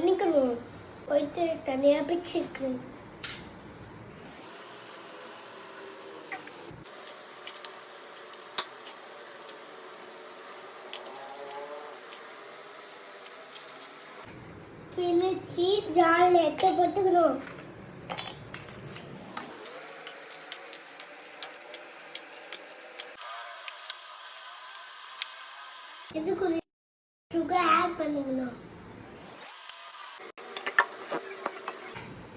பண்ணிக்கணும். போயிட்டு தனியாக பிடிச்சிருக்கு. பிழிச்சு ஜாலில் எடுத்து போட்டுக்கணும். இதுக்கு சுகர் ஆட் பண்ணிக்கணும்.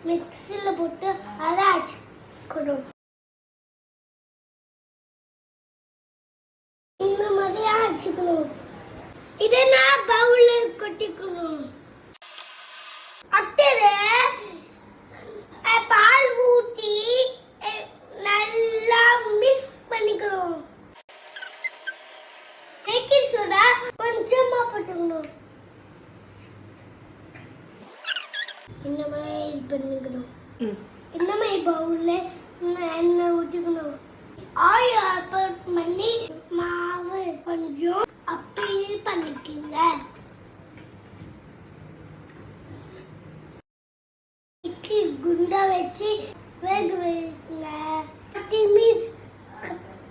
மிக்ஸியில் போட்டு அதை அரைச்சிக்கணும். இந்த மாதிரி அரைச்சிக்கணும். இதை நான் பவுலில் கொட்டிக்கணும். பால் ஊற்றி நல்லா மிக்ஸ் பண்ணிக்கணும். பேக்கிங் சோடா கொஞ்சமா போட்டுக்கணும். இந்த மாதிரி இது பண்ணிக்கணும். இந்த மாதிரி பவுல்ல எண்ணெய் ஊற்றிக்கணும். ஆயில் ஆட் பண்ணி மாவு கொஞ்சம் அப்படியே பண்ணிக்கோங்க. குண்டா வச்சு வேக வைங்க. 30 மினிட்ஸ்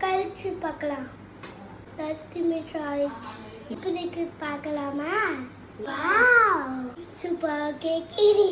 கழிச்சு பார்க்கலாம். 30 மினிட்ஸ் ஆயிடுச்சு. இப்போதைக்கு பார்க்கலாமா? வாவ், சூப்பர் கேக் இது.